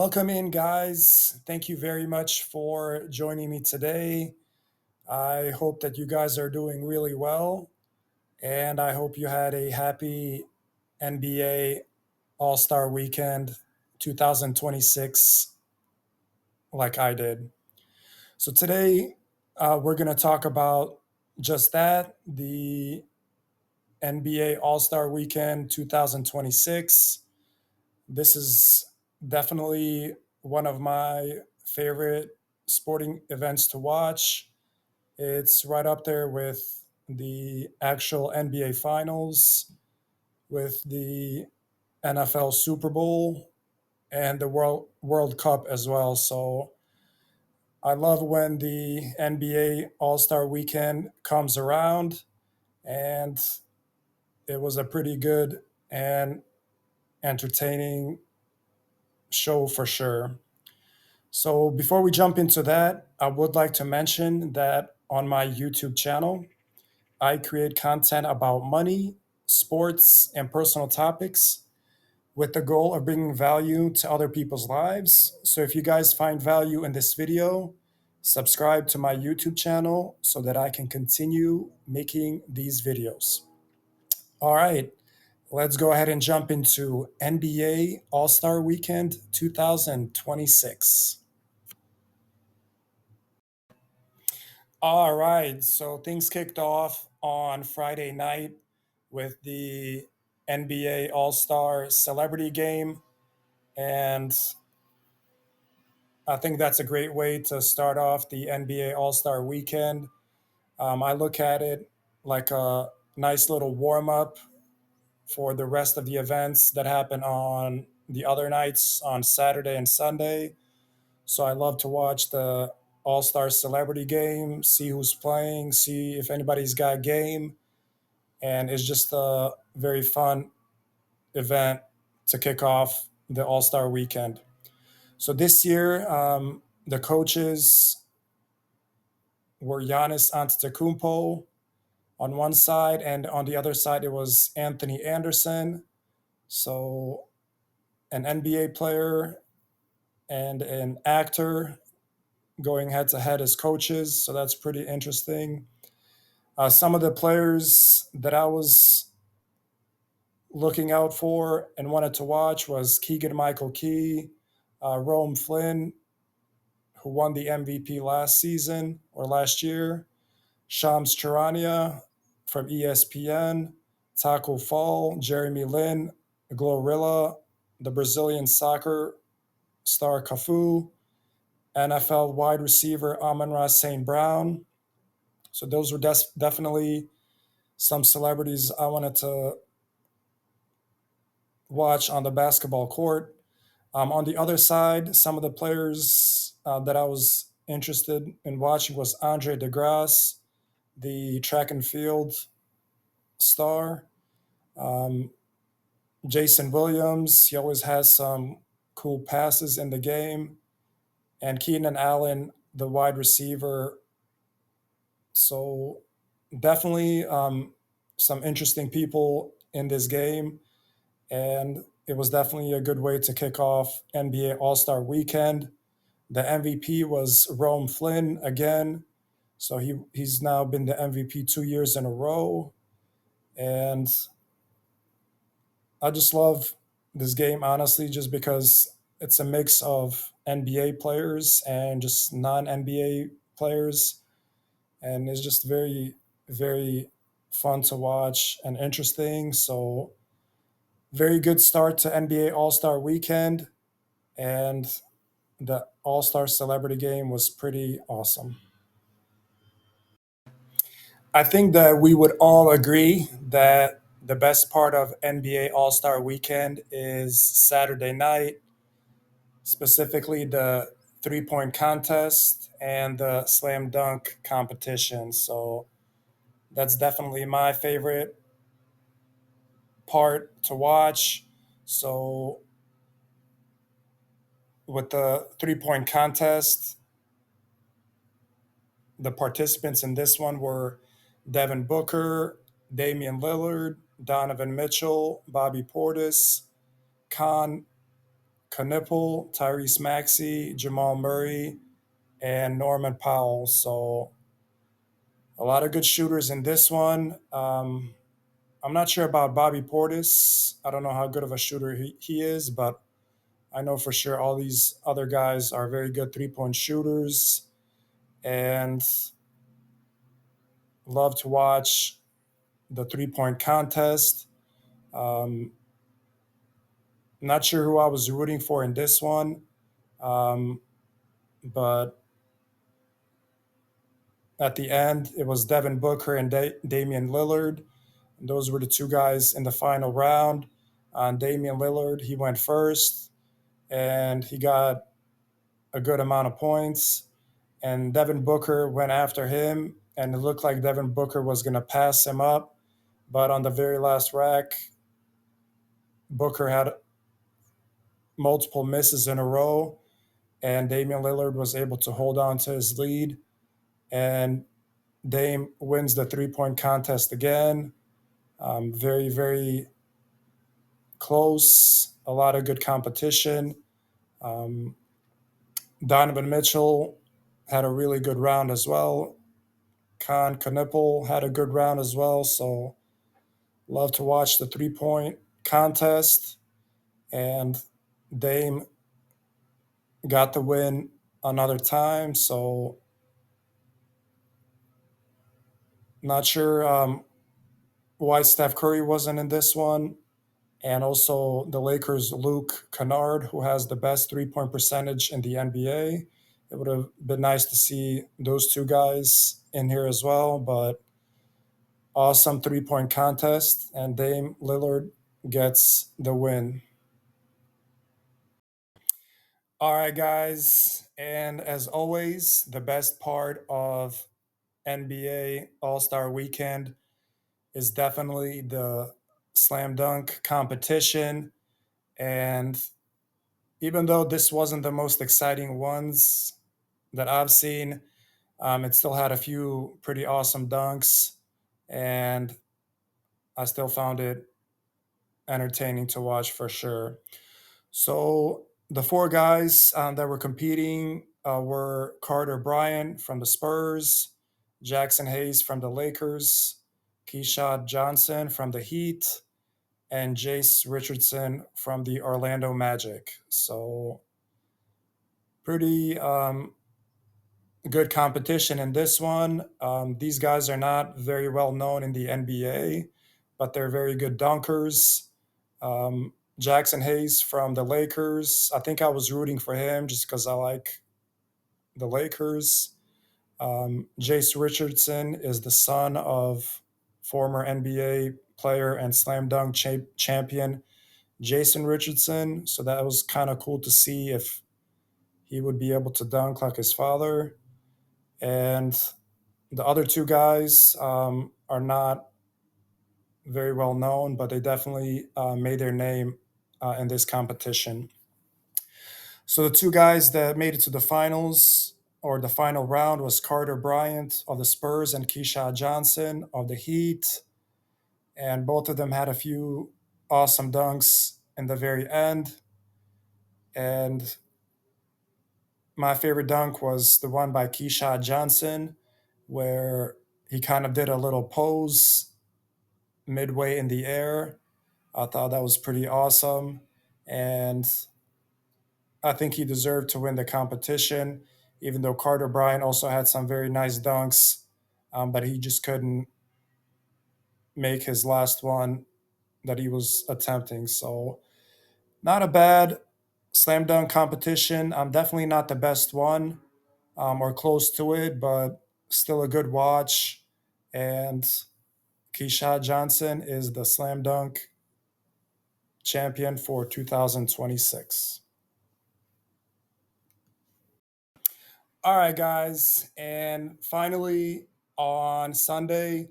Welcome in, guys. Thank you very much for joining me today. I hope that you guys are doing really well, and I hope you had a happy NBA All Star Weekend 2026 like I did. So, today we're going to talk about just that, the NBA All Star Weekend 2026. This is definitely one of my favorite sporting events to watch. It's right up there with the actual NBA Finals, with the NFL Super Bowl, and the World Cup as well. So I love when the NBA All Star Weekend comes around, and it was a pretty good and entertaining show for sure. So, before we jump into that, I would like to mention that on my YouTube channel, I create content about money, sports, and personal topics with the goal of bringing value to other people's lives. So, if you guys find value in this video, subscribe to my YouTube channel so that I can continue making these videos. All right, let's go ahead and jump into NBA All Star Weekend 2026. All right. So things kicked off on Friday night with the NBA All Star Celebrity Game. And I think that's a great way to start off the NBA All Star Weekend. I look at it like a nice little warm up for the rest of the events that happen on the other nights on Saturday and Sunday. So I love to watch the All Star Celebrity Game, see who's playing, see if anybody's got game, and it's just a very fun event to kick off the All Star Weekend. So this year, the coaches were Giannis Antetokounmpo on one side, and on the other side it was Anthony Anderson. So an NBA player and an actor going head to head as coaches. So that's pretty interesting. Some of the players that I was looking out for and wanted to watch was Keegan Michael Key, Rome Flynn, who won the MVP last season or last year, Shams Charania from ESPN, Taco Fall, Jeremy Lin, Glorilla, the Brazilian soccer star Cafu, NFL wide receiver Amon-Ra St. Brown. So those were definitely some celebrities I wanted to watch on the basketball court. On the other side, some of the players that I was interested in watching was Andre DeGrasse, the track and field star. Um, Jason Williams, he always has some cool passes in the game. And Keenan Allen, the wide receiver. So definitely some interesting people in this game. And it was definitely a good way to kick off NBA All Star Weekend. The MVP was Rome Flynn again. So he's now been the MVP 2 years in a row. And I just love this game, honestly, just because it's a mix of NBA players and just non NBA players. And it's just very, very fun to watch and interesting. So, very good start to NBA All Star Weekend. And the All Star Celebrity Game was pretty awesome. I think that we would all agree that the best part of NBA All Star Weekend is Saturday night, specifically the 3-point contest and the slam dunk competition. So that's definitely my favorite part to watch. So with the 3-point contest, the participants in this one were Devin Booker, Damian Lillard, Donovan Mitchell, Bobby Portis, Khan Knipple, Tyrese Maxey, Jamal Murray, and Norman Powell. So a lot of good shooters in this one. I'm not sure about Bobby Portis. I don't know how good of a shooter he is, but I know for sure all these other guys are very good 3 point shooters and love to watch the 3 point contest. Um, Not sure who I was rooting for in this one, um, but at the end, it was Devin Booker and Damian Lillard. Those were the two guys in the final round. Damian Lillard, he went first, and he got a good amount of points. And Devin Booker went after him, and it looked like Devin Booker was going to pass him up. But on the very last rack, Booker had multiple misses in a row, and Damian Lillard was able to hold on to his lead. And Dame wins the 3 point contest again. Very, very close, a lot of good competition. Um, Donovan Mitchell had a really good round as well. Khan Knipple had a good round as well. So love to watch the 3 point contest. And Dame got the win another time. So not sure why Steph Curry wasn't in this one. And also the Lakers' Luke Kennard, who has the best 3 point percentage in the NBA. It would have been nice to see those two guys in here as well, but awesome 3 point contest, and Dame Lillard gets the win. All right, guys, and as always, the best part of NBA All Star Weekend is definitely the slam dunk competition. And even though this wasn't the most exciting ones that I've seen, it still had a few pretty awesome dunks, and I still found it entertaining to watch for sure. So the four guys that were competing were Carter Bryant from the Spurs, Jackson Hayes from the Lakers, Keyshawn Johnson from the Heat, and Jace Richardson from the Orlando Magic. So pretty good competition in this one. These guys are not very well known in the NBA, but they're very good dunkers. Jackson Hayes from the Lakers. I think I was rooting for him just because I like the Lakers. Jace Richardson is the son of former NBA player and slam dunk champion Jason Richardson. So that was kind of cool to see if he would be able to dunk like his father. And the other two guys are not very well known, but they definitely made their name in this competition. So the two guys that made it to the finals or the final round was Carter Bryant of the Spurs and Keyshawn Johnson of the Heat. And both of them had a few awesome dunks in the very end. And my favorite dunk was the one by Keyshawn Johnson, where he kind of did a little pose midway in the air. I thought that was pretty awesome. And I think he deserved to win the competition, even though Carter Bryant also had some very nice dunks, but he just couldn't make his last one that he was attempting. So, not a bad slam dunk competition. Definitely not the best one or close to it, but still a good watch. And Keyshawn Johnson is the slam dunk champion for 2026. All right, guys. And finally, on Sunday,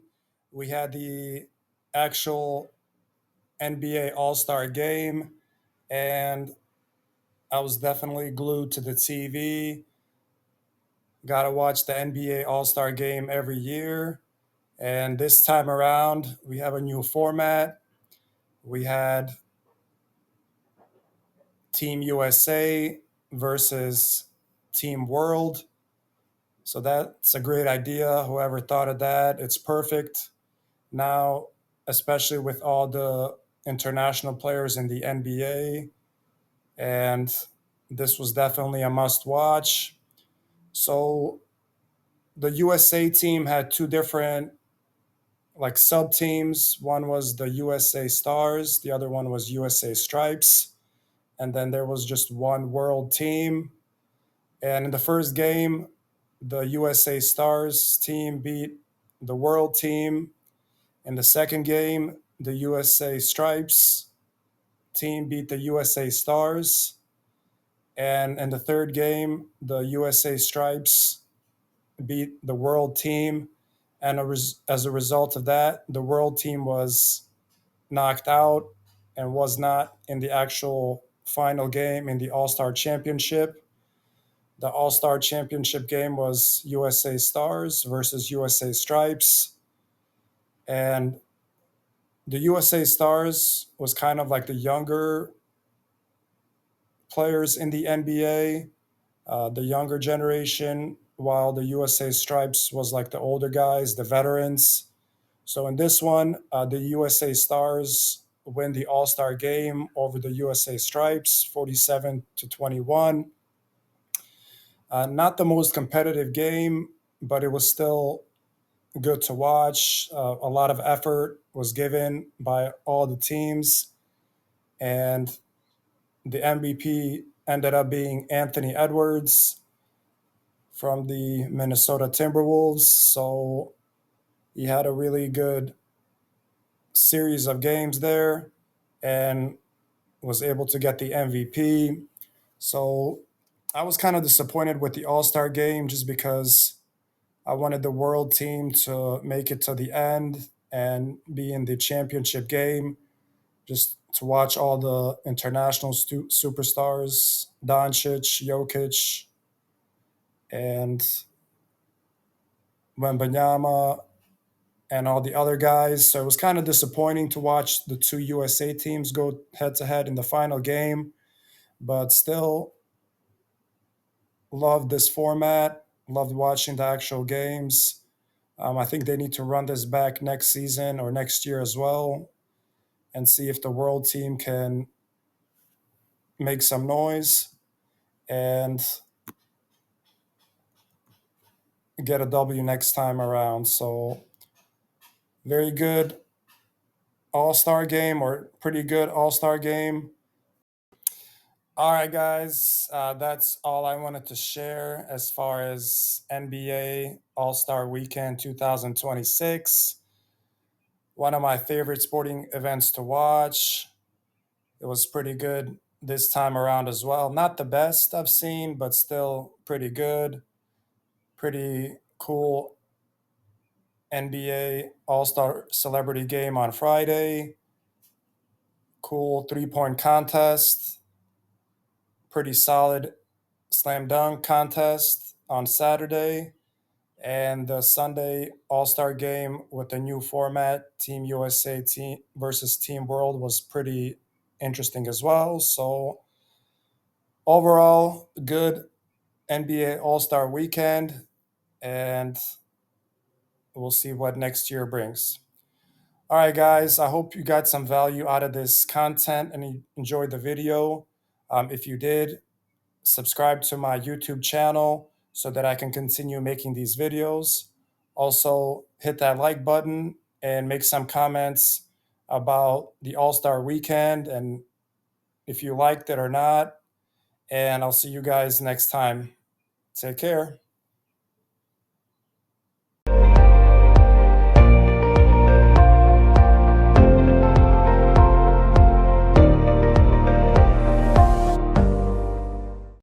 we had the actual NBA All Star game. And I was definitely glued to the TV. Got to watch the NBA All Star game every year. And this time around, we have a new format. We had Team USA versus Team World. So that's a great idea. Whoever thought of that, it's perfect. Now, especially with all the international players in the NBA, and this was definitely a must watch. So the USA team had two different like sub teams. One was the USA Stars, the other one was USA Stripes, and then there was just one world team. And in the first game, the USA Stars team beat the world team. In the second game, the USA Stripes team beat the USA Stars. And in the third game, the USA Stripes beat the world team. And as a result of that, the world team was knocked out and was not in the actual final game in the All Star Championship. The All Star Championship game was USA Stars versus USA Stripes. And the USA Stars was kind of like the younger players in the NBA, the younger generation, while the USA Stripes was like the older guys, the veterans. So in this one, the USA Stars win the All Star game over the USA Stripes, 47-21. Not the most competitive game, but it was still good to watch. A lot of effort was given by all the teams, and the MVP ended up being Anthony Edwards from the Minnesota Timberwolves. So he had a really good series of games there and was able to get the MVP. So I was kind of disappointed with the All Star game just because I wanted the world team to make it to the end and be in the championship game, just to watch all the international superstars, Doncic, Jokic, and Wembanyama, and all the other guys. So it was kind of disappointing to watch the two USA teams go head to head in the final game, but still loved this format, loved watching the actual games. I think they need to run this back next season or next year as well and see if the world team can make some noise and get a W next time around. So, very good All Star game or pretty good All Star game. All right, guys, that's all I wanted to share as far as NBA All Star Weekend 2026. One of my favorite sporting events to watch. It was pretty good this time around as well. Not the best I've seen, but still pretty good. Pretty cool NBA All Star Celebrity Game on Friday. Cool 3-point contest. Pretty solid slam dunk contest on Saturday. And the Sunday All Star game with the new format, Team USA team versus Team World, was pretty interesting as well. So, overall, good NBA All Star weekend, and we'll see what next year brings. All right, guys, I hope you got some value out of this content and you enjoyed the video. If you did, subscribe to my YouTube channel so that I can continue making these videos. Also, hit that like button and make some comments about the All Star weekend and if you liked it or not. And I'll see you guys next time. Take care.